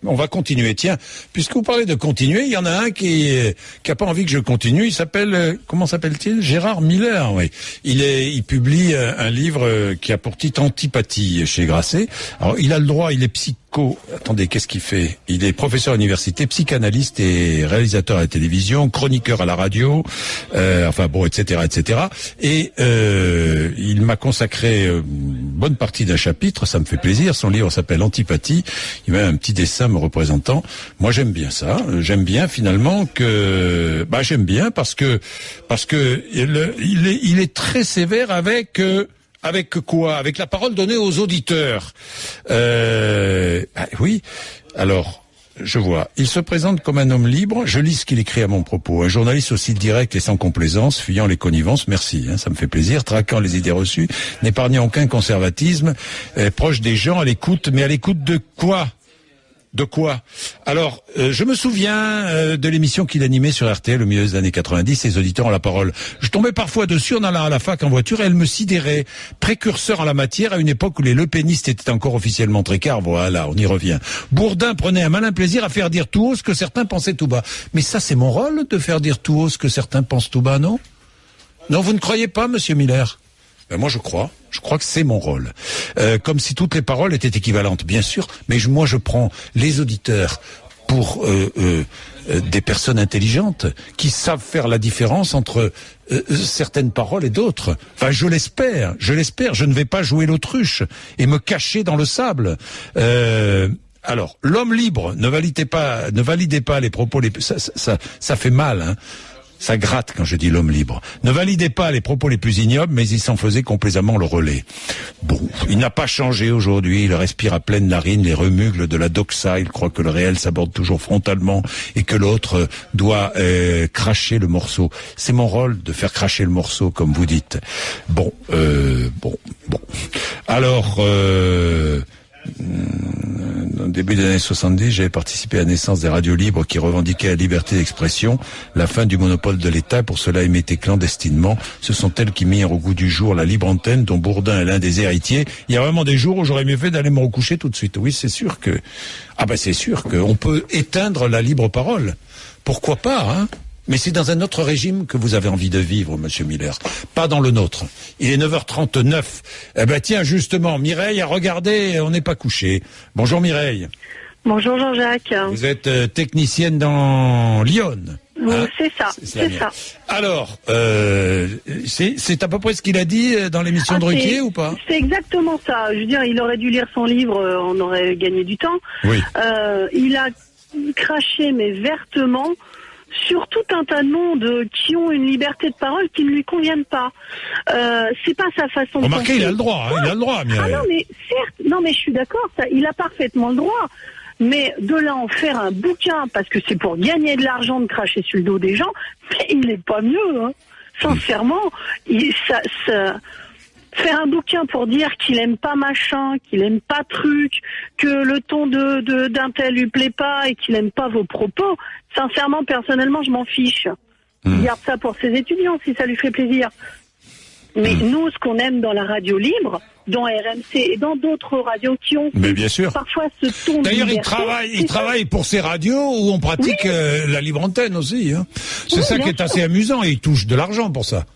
On va continuer. Tiens, puisque vous parlez de continuer, il y en a un qui a pas envie que je continue. Il s'appelle, comment s'appelle-t-il? Gérard Miller, oui. Il publie un livre qui a pour titre Antipathie chez Grasset. Alors, il a le droit, il est attendez, qu'est-ce qu'il fait? Il est professeur à l'université, psychanalyste et réalisateur à la télévision, chroniqueur à la radio, etc., etc. Et il m'a consacré une bonne partie d'un chapitre, ça me fait plaisir. Son livre s'appelle Antipathie. Il met un petit dessin me représentant. Moi, j'aime bien ça. J'aime bien finalement j'aime bien parce que il est très sévère avec quoi? Avec la parole donnée aux auditeurs. Oui. Alors, je vois. Il se présente comme un homme libre. Je lis ce qu'il écrit à mon propos. Un journaliste aussi direct et sans complaisance, fuyant les connivences. Merci, ça me fait plaisir. Traquant les idées reçues, n'épargnant aucun conservatisme, proche des gens, à l'écoute. Mais à l'écoute de quoi? De quoi? Alors, je me souviens de l'émission qu'il animait sur RTL au milieu des années 90, ses auditeurs ont la parole. Je tombais parfois dessus en allant à la fac en voiture et elle me sidérait. Précurseur en la matière à une époque où les lepénistes étaient encore officiellement tricards. Voilà, on y revient. Bourdin prenait un malin plaisir à faire dire tout haut ce que certains pensaient tout bas. Mais ça, c'est mon rôle de faire dire tout haut ce que certains pensent tout bas, non? Non, vous ne croyez pas, monsieur Miller? Moi, je crois que c'est mon rôle. Comme si toutes les paroles étaient équivalentes, bien sûr, mais moi, je prends les auditeurs pour des personnes intelligentes qui savent faire la différence entre certaines paroles et d'autres. Enfin, je l'espère. Je ne vais pas jouer l'autruche et me cacher dans le sable. Alors, l'homme libre, ne validez pas les propos, ça fait mal, hein. Ça gratte quand je dis l'homme libre. Ne validez pas les propos les plus ignobles, mais il s'en faisait complaisamment le relais. Bon, il n'a pas changé aujourd'hui, il respire à pleine narine les remugles de la doxa, il croit que le réel s'aborde toujours frontalement et que l'autre doit cracher le morceau. C'est mon rôle de faire cracher le morceau, comme vous dites. Bon. Alors, au début des années 70, j'avais participé à la naissance des radios libres qui revendiquaient la liberté d'expression, la fin du monopole de l'État. Pour cela, émettaient clandestinement. Ce sont elles qui mirent au goût du jour la libre antenne dont Bourdin est l'un des héritiers. Il y a vraiment des jours où j'aurais mieux fait d'aller me recoucher tout de suite. Oui, c'est sûr qu'on peut éteindre la libre parole. Pourquoi pas, hein? Mais c'est dans un autre régime que vous avez envie de vivre, monsieur Miller. Pas dans le nôtre. Il est 9h39. Eh ben, tiens, justement, Mireille a regardé, on n'est pas couché. Bonjour Mireille. Bonjour Jean-Jacques. Vous êtes technicienne dans Lyon. Hein, c'est ça. Alors, c'est à peu près ce qu'il a dit dans l'émission de Ruquier ou pas? C'est exactement ça. Je veux dire, il aurait dû lire son livre, on aurait gagné du temps. Oui. Il a craché, mais vertement, sur tout un tas de monde qui ont une liberté de parole qui ne lui conviennent pas. C'est pas sa façon de penser. Remarquez, il a le droit, Mireille. Ah non, mais certes, je suis d'accord, il a parfaitement le droit. Mais de là en faire un bouquin, parce que c'est pour gagner de l'argent de cracher sur le dos des gens, mais il n'est pas mieux, hein. Sincèrement, faire un bouquin pour dire qu'il aime pas machin, qu'il aime pas truc, que le ton d'un tel lui plaît pas et qu'il aime pas vos propos, sincèrement, personnellement, je m'en fiche. Il garde ça pour ses étudiants si ça lui fait plaisir. Mais nous, ce qu'on aime dans la radio libre, dans RMC et dans d'autres radios qui ont parfois ce ton. D'ailleurs, il travaille pour ces radios où on pratique la libre antenne aussi, hein. C'est ça qui est assez amusant et il touche de l'argent pour ça.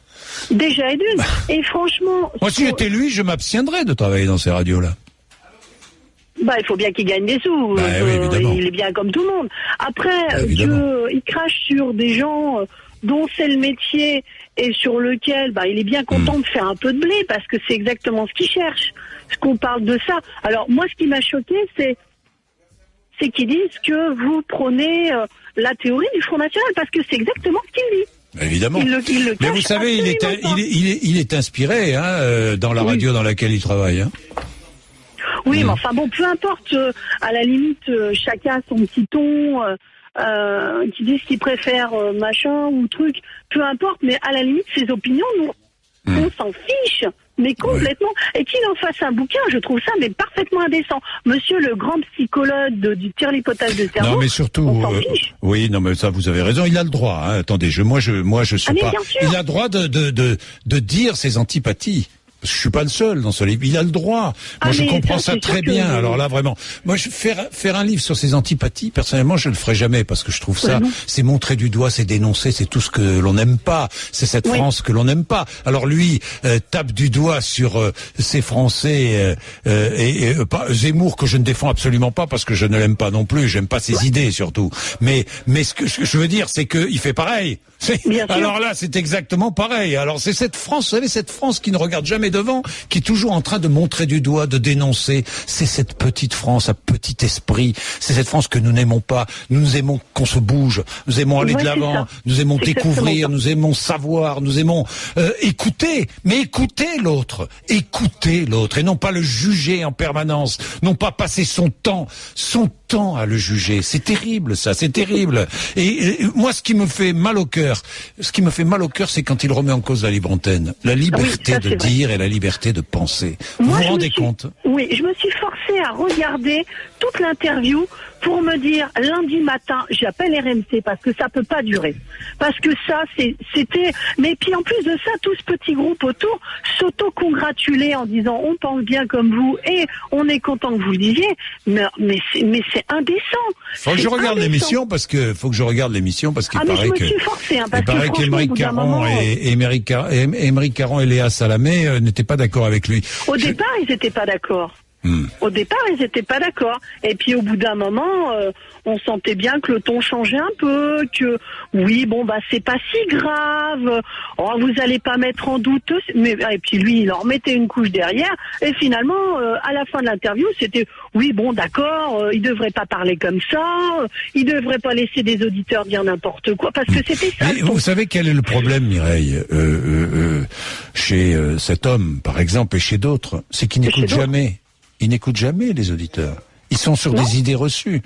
Déjà et d'une. Et franchement... Moi, si j'étais lui, je m'abstiendrais de travailler dans ces radios-là. Il faut bien qu'il gagne des sous. Oui, évidemment. Il est bien comme tout le monde. Après, il crache sur des gens dont c'est le métier et sur lequel il est bien content de faire un peu de blé parce que c'est exactement ce qu'il cherche. Ce qu'on parle de ça. Alors, moi, ce qui m'a choqué, c'est qu'ils disent que vous prônez la théorie du Front National parce que c'est exactement ce qu'il dit. Évidemment. Mais vous savez, il est inspiré, hein, dans la radio dans laquelle il travaille, hein. Oui, mais enfin bon, peu importe. À la limite, chacun a son petit ton, qui dit ce qu'il préfère, machin ou truc. Peu importe, mais à la limite, ses opinions, on s'en fiche. Mais complètement. Et qu'il en fasse un bouquin, je trouve ça mais parfaitement indécent. Monsieur le grand psychologue du tir-lipotage de cerveau. Non, mais surtout, oui, non, mais ça, vous avez raison. Il a le droit. Hein. Attendez, moi, je suis pas. Il a le droit de dire ses antipathies. Parce que je suis pas le seul dans ce livre. Il a le droit. Moi, je comprends ça très bien. Alors là, vraiment. Moi, faire un livre sur ses antipathies, personnellement, je le ferai jamais parce que je trouve ça, c'est montrer du doigt, c'est dénoncer, c'est tout ce que l'on n'aime pas. C'est cette France que l'on n'aime pas. Alors lui, tape du doigt sur ces Français Zemmour que je ne défends absolument pas parce que je ne l'aime pas non plus. J'aime pas ses idées surtout. Mais ce que je veux dire, c'est qu'il fait pareil. Alors là, c'est exactement pareil. Alors c'est cette France, vous savez, cette France qui ne regarde jamais devant, qui est toujours en train de montrer du doigt, de dénoncer. C'est cette petite France à petit esprit. C'est cette France que nous n'aimons pas. Nous aimons qu'on se bouge. Nous aimons aller de l'avant. Nous aimons découvrir. Nous aimons savoir. Nous aimons écouter. Mais écouter l'autre. Écouter l'autre. Et non pas le juger en permanence. Non pas passer son temps à le juger. C'est terrible, ça. C'est terrible. Et moi, ce qui me fait mal au cœur, c'est quand il remet en cause la libre antenne. La liberté de dire et la liberté de penser. Vous vous rendez compte? Oui, je me suis forcée à regarder toute l'interview pour me dire, lundi matin, j'appelle RMC parce que ça peut pas durer. Parce que ça, c'était... Mais puis en plus de ça, tout ce petit groupe autour s'auto-congratulait en disant, on pense bien comme vous et on est content que vous le disiez. Mais c'est indécent. Faut que je regarde l'émission parce qu'il paraît que... Je me suis forcée, il paraît qu'Émeric Caron Émeric Caron et Léa Salamé n'étaient pas d'accord avec lui. Au départ, ils n'étaient pas d'accord. Au départ, ils n'étaient pas d'accord. Et puis au bout d'un moment, on sentait bien que le ton changeait un peu, que oui, bon bah c'est pas si grave. Oh, vous allez pas mettre en doute. Mais et puis lui, il en remettait une couche derrière. Et finalement, à la fin de l'interview, c'était oui, bon d'accord, il devrait pas parler comme ça. Il devrait pas laisser des auditeurs dire n'importe quoi, parce que c'était ça. Mais vous savez quel est le problème, Mireille, chez cet homme, par exemple, et chez d'autres, c'est qu'il n'écoute jamais. Ils n'écoutent jamais les auditeurs. Ils sont sur des idées reçues.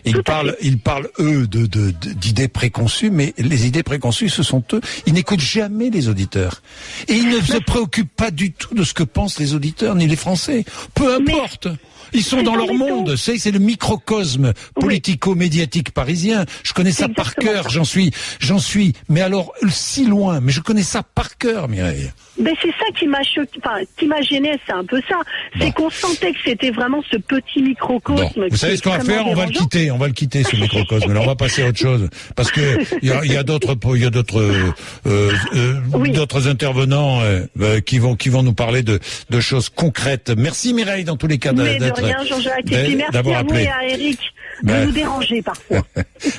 Ils parlent eux d'idées préconçues, mais les idées préconçues, ce sont eux. Ils n'écoutent jamais les auditeurs. Et ils ne se préoccupent pas du tout de ce que pensent les auditeurs, ni les Français. Peu importe. Ils sont dans leur monde. C'est le microcosme politico-médiatique parisien. Je connais ça par cœur. J'en suis. Mais alors, si loin. Mais je connais ça par cœur, Mireille. Mais c'est ça qui m'a choqué, qui m'a gêné, c'est un peu ça. C'est qu'on sentait que c'était vraiment ce petit microcosme. Vous savez ce qu'on va faire? On va le quitter, ce microcosme. Là, on va passer à autre chose. Parce que il y a d'autres intervenants qui vont nous parler de choses concrètes. Merci Mireille, dans tous les cas, d'être rien, Jean-Jacques. Et puis merci à vous et à Eric de nous déranger parfois.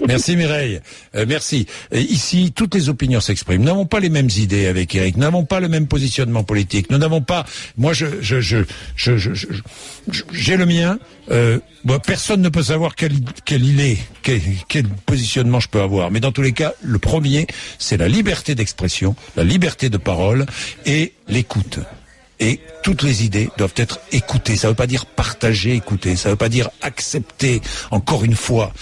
Merci Mireille. Merci. Ici, toutes les opinions s'expriment. Nous n'avons pas les mêmes idées avec Eric. Nous n'avons pas le même positionnement politique. Nous n'avons pas. Moi, j'ai le mien. Personne ne peut savoir quel positionnement je peux avoir. Mais dans tous les cas, le premier, c'est la liberté d'expression, la liberté de parole et l'écoute. Et toutes les idées doivent être écoutées. Ça ne veut pas dire partager, écouter. Ça ne veut pas dire accepter, encore une fois.